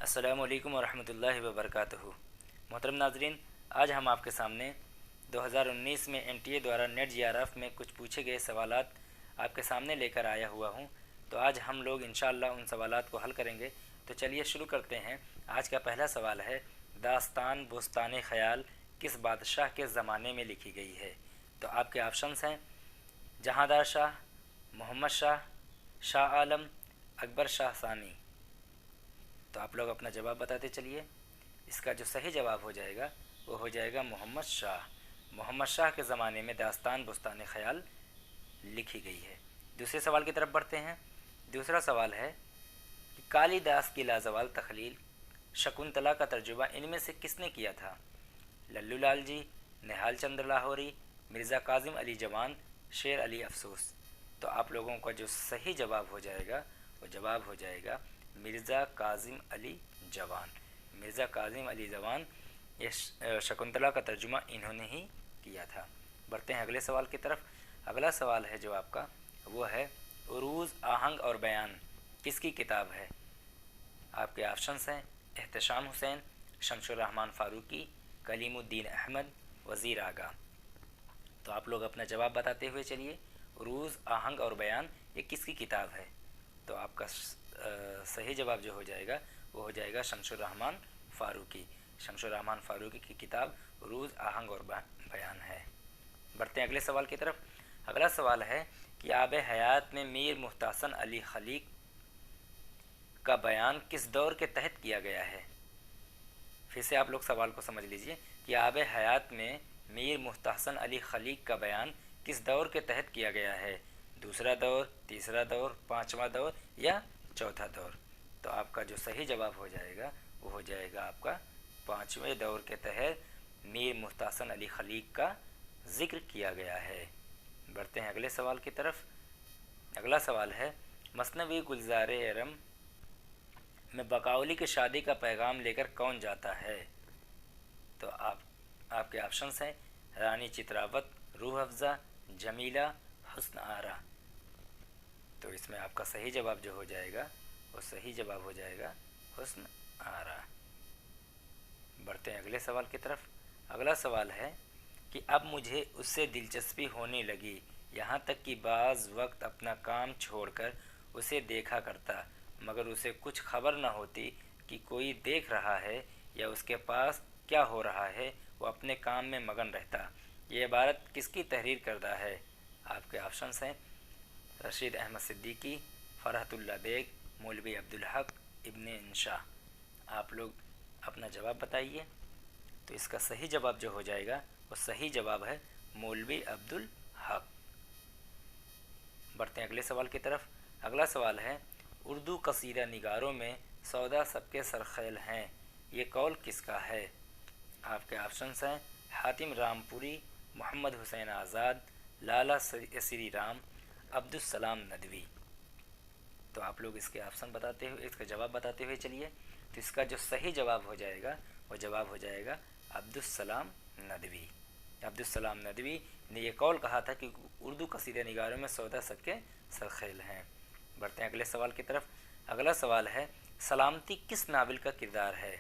अस्सलामु अलैकुम वरहमतुल्लाहि वबरकातुहू। मोहतरम नाजरीन, आज हम आपके सामने 2019 में एनटीए द्वारा नेट जीआरएफ में कुछ पूछे गए सवालात आपके सामने लेकर आया हुआ हूँ। तो आज हम लोग इंशाअल्लाह उन सवालात को हल करेंगे। तो चलिए शुरू करते हैं। आज का पहला सवाल है, दास्तान बुस्तान ख़याल किस बादशाह के ज़माने में लिखी गई है? तो आपके ऑप्शंस हैं जहांदार शाह, मोहम्मद शाह, शाह आलम, अकबर शाह सानी। तो आप लोग अपना जवाब बताते चलिए। इसका जो सही जवाब हो जाएगा वो हो जाएगा मोहम्मद शाह। मोहम्मद शाह के ज़माने में दास्तान बुस्तान ख़याल लिखी गई है। दूसरे सवाल की तरफ बढ़ते हैं। दूसरा सवाल है कि कालिदास की लाजवाल तख्लील शकुंतला का तर्जुमा इनमें से किसने किया था? लल्लू लाल जी, निहाल चंद्र लाहौरी, मिर्ज़ा काजिम अली जवान, शेर अली अफसोस। तो आप लोगों का जो सही जवाब हो जाएगा वो जवाब हो जाएगा मिर्ज़ा काजिम अली जवान। मिर्ज़ा काजिम अली जवान ये शकुंतला का तर्जुमा इन्होंने ही किया था। बढ़ते हैं अगले सवाल की तरफ। अगला सवाल है जो आपका वो है उरूज़ आहंग और बयान किसकी किताब है? आपके ऑप्शंस हैं एहतशाम हुसैन, शमशुर रहमान फ़ारूकी, कलीमुद्दीन अहमद, वज़ीर आगा। तो आप लोग अपना जवाब बताते हुए चलिए। उरूज़ आहंग और बयान ये किसकी किताब है? तो आपका सही जवाब जो हो जाएगा वो हो जाएगा शमशुर रहमान फ़ारूकी। शमशुर रहमान फ़ारूकी की किताब उरूज़ आहंग और बयान है। बढ़ते हैं अगले सवाल की तरफ। अगला सवाल है कि आब हयात में मीर मुहतासन अली खलीक का बयान किस दौर के तहत किया गया है? फिर से आप लोग सवाल को समझ लीजिए कि आब हयात में मीर मुहतासन अली खलीक का बयान किस दौर के तहत किया गया है? दूसरा दौर, तीसरा दौर, पाँचवा दौर या चौथा दौर? तो आपका जो सही जवाब हो जाएगा वो हो जाएगा आपका पाँचवें दौर के तहत मीर मुहतासन अली खलीक का ज़िक्र किया गया है। बढ़ते हैं अगले सवाल की तरफ। अगला सवाल है मसनवी गुलजार अरम में बकाउली की शादी का पैगाम लेकर कौन जाता है? तो आपके ऑप्शंस हैं रानी चित्रावत, रूह अफ़ज़ा, जमीला, हुस्न आरा। तो इसमें आपका सही जवाब जो हो जाएगा वो सही जवाब हो जाएगा हुस्न आरा। बढ़ते हैं अगले सवाल की तरफ। अगला सवाल है कि अब मुझे उससे दिलचस्पी होने लगी, यहाँ तक कि बाज़ वक्त अपना काम छोड़कर उसे देखा करता, मगर उसे कुछ खबर न होती कि कोई देख रहा है या उसके पास क्या हो रहा है, वो अपने काम में मगन रहता। ये इबारत किसकी तहरीर करदा है? आपके ऑप्शंस हैं रशीद अहमद सिद्दीकी, फ़रहतुल्लाह बेग, मौलवी अब्दुल हक, इब्ने इंशा। आप लोग अपना जवाब बताइए। तो इसका सही जवाब जो हो जाएगा वो सही जवाब है मौलवी अब्दुल हक। बढ़ते हैं अगले सवाल की तरफ। अगला सवाल है उर्दू कसीदा निगारों में सौदा सबके सरखेल हैं, ये कौल किसका है? आपके ऑप्शंस हैं हातिम रामपुरी, मोहम्मद हुसैन आज़ाद, लाला श्री राम, अब्दुस्सलाम नदवी। तो आप लोग इसके ऑप्शन बताते हुए इसका जवाब बताते हुए चलिए। तो इसका जो सही जवाब हो जाएगा वो जवाब हो जाएगा अब्दुस्सलाम नदवी। अब्दुस्सलाम नदवी ने यह कौल कहा था कि उर्दू कसीदे निगारों में सौदा सबके सरखेल हैं। बढ़ते हैं अगले सवाल की तरफ। अगला सवाल है सलामती किस नावल का किरदार है?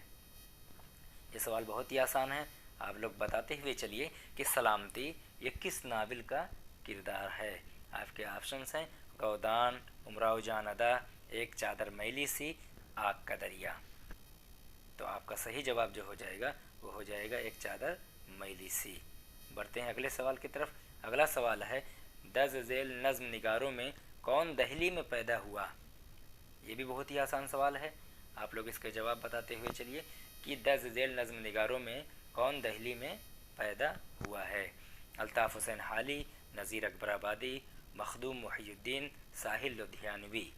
ये सवाल बहुत ही आसान है। आप लोग बताते हुए चलिए कि सलामती ये किस नावल का किरदार है। आपके ऑप्शंस हैं गौदान, उमराव जान अदा, एक चादर मैली सी, आग का दरिया। तो आपका सही जवाब जो हो जाएगा वो हो जाएगा एक चादर मैली सी। बढ़ते हैं अगले सवाल की तरफ। अगला सवाल है दज झेल नज़्म निगारों में कौन दहली में पैदा हुआ? ये भी बहुत ही आसान सवाल है। आप लोग इसके जवाब बताते हुए चलिए कि दज झेल नज़्म निगारों में कौन दहली में पैदा हुआ है? अल्ताफ़ हुसैन हाली, नज़ीर अकबर आबादी, मखदूम मुहियुद्दीन, साहिल लुधियानवी।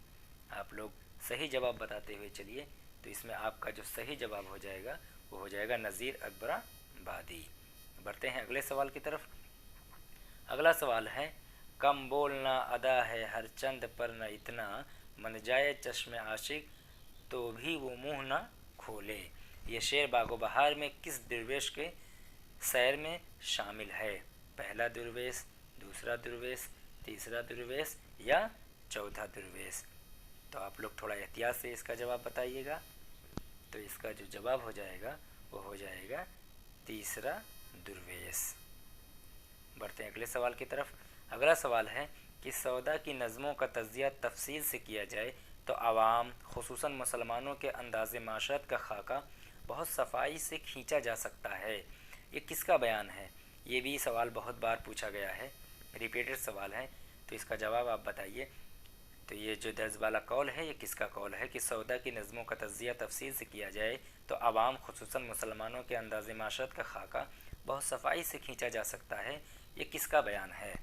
आप लोग सही जवाब बताते हुए चलिए। तो इसमें आपका जो सही जवाब हो जाएगा वो हो जाएगा नज़ीर अकबर आबादी। बढ़ते हैं अगले सवाल की तरफ। अगला सवाल है कम बोलना अदा है हर चंद पर न इतना, मन जाए चश्मे आशिक तो भी वो मुँह न खोले। ये शेर बागो बहार में किस दुर्वेश के सैर में शामिल है? पहला दुर्वेश, दूसरा दुर्वेश, तीसरा दुर्वेश या चौथा दुर्वेश? तो आप लोग थोड़ा एहतियात से इसका जवाब बताइएगा। तो इसका जो जवाब हो जाएगा वो हो जाएगा तीसरा दुर्वेश। बढ़ते हैं अगले सवाल की तरफ। अगला सवाल है कि सौदा की नज़मों का तज़किया तफसील से किया जाए तो आवाम खुसूसन मुसलमानों के अंदाज़े माशरत का खाका बहुत सफाई से खींचा जा सकता है। ये किसका बयान है? ये भी सवाल बहुत बार पूछा गया है, रिपीटेड सवाल है, तो इसका जवाब आप बताइए। तो ये जो दर्ज वाला कौल है ये किसका कौल है कि सौदा की नज़मों का तज़किया तफसील से किया जाए तो आवाम खुसूसन मुसलमानों के अंदाज़े माशरत का खाका बहुत सफाई से खींचा जा सकता है, ये किसका बयान है?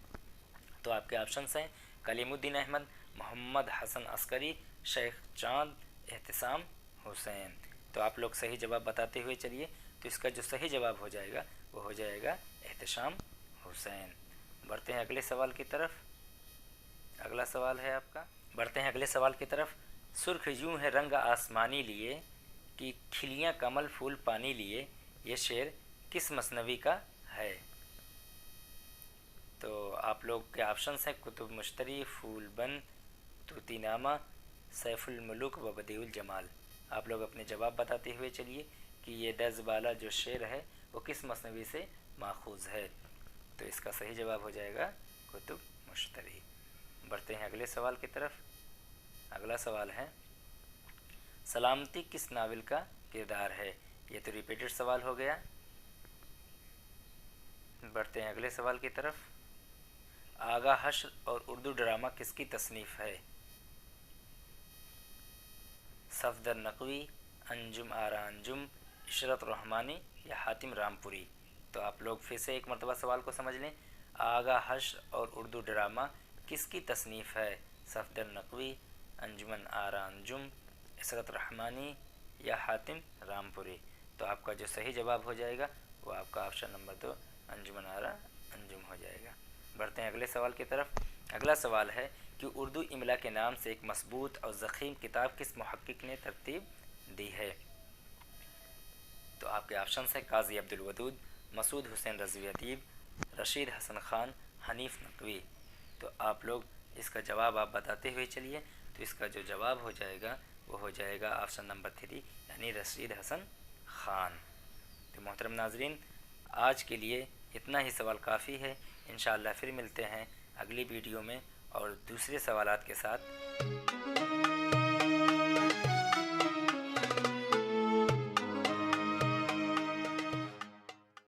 तो आपके ऑप्शंस हैं कलीमुद्दीन अहमद, मोहम्मद हसन अस्करी, शेख चांद, एहतिसाम हुसैन। तो आप लोग सही जवाब बताते हुए चलिए। तो इसका जो सही जवाब हो जाएगा वो हो जाएगा एहतिसाम हुसैन। बढ़ते हैं अगले सवाल की तरफ। अगला सवाल है आपका, बढ़ते हैं अगले सवाल की तरफ। सुर्ख यूं है रंग आसमानी लिए कि खिलियाँ कमल फूल पानी लिए, ये शेर किस मसनवी का है? तो आप लोग के ऑप्शंस हैं कुतुब मुश्तरी, फूलबंद, तूतीनामा, सैफुल मुलूक व बदीउल जमाल। आप लोग अपने जवाब बताते हुए चलिए कि ये दर्ज वाला जो शेर है वो किस मसनवी से माखूज़ है। तो इसका सही जवाब हो जाएगा कुतुब मुश्तरी। बढ़ते हैं अगले सवाल की तरफ। अगला सवाल है सलामती किस नावल का किरदार है? ये तो रिपीटेड सवाल हो गया। बढ़ते हैं अगले सवाल की तरफ। आगा हश्र और उर्दू ड्रामा किसकी तसनीफ़ है? सफदर नकवी, अंजुम आरा अंजुम, इशरत रहमानी या हातिम रामपुरी। तो आप लोग फिर से एक मरतबा सवाल को समझ लें। आगा हश्र और उर्दू ड्रामा किसकी तसनीफ़ है? सफदर नकवी, अंजुमन आरा अंजुम, इशरत रहमानी या हातिम रामपुरी। तो आपका जो सही जवाब हो जाएगा वो आपका ऑप्शन नंबर 2 अंजुमन आरा अंजुम हो जाएगा। बढ़ते हैं अगले सवाल की तरफ। अगला सवाल है कि उर्दू इमला के नाम से एक मजबूत और ज़ख़ीम किताब किस मुहक्किक ने तरतीब दी है? तो आपके ऑप्शन हैं काजी अब्दुल वदूद, मसूद हुसैन रज़वी अदीब, रशीद हसन ख़ान, हनीफ़ नकवी। तो आप लोग इसका जवाब आप बताते हुए चलिए। तो इसका जो जवाब हो जाएगा वो हो जाएगा ऑप्शन नंबर 3 यानी रशीद हसन ख़ान। तो मोहतरम नाज़रीन, आज के लिए इतना ही सवाल काफ़ी है। इंशाअल्लाह फिर मिलते हैं अगली वीडियो में और दूसरे सवालात के साथ।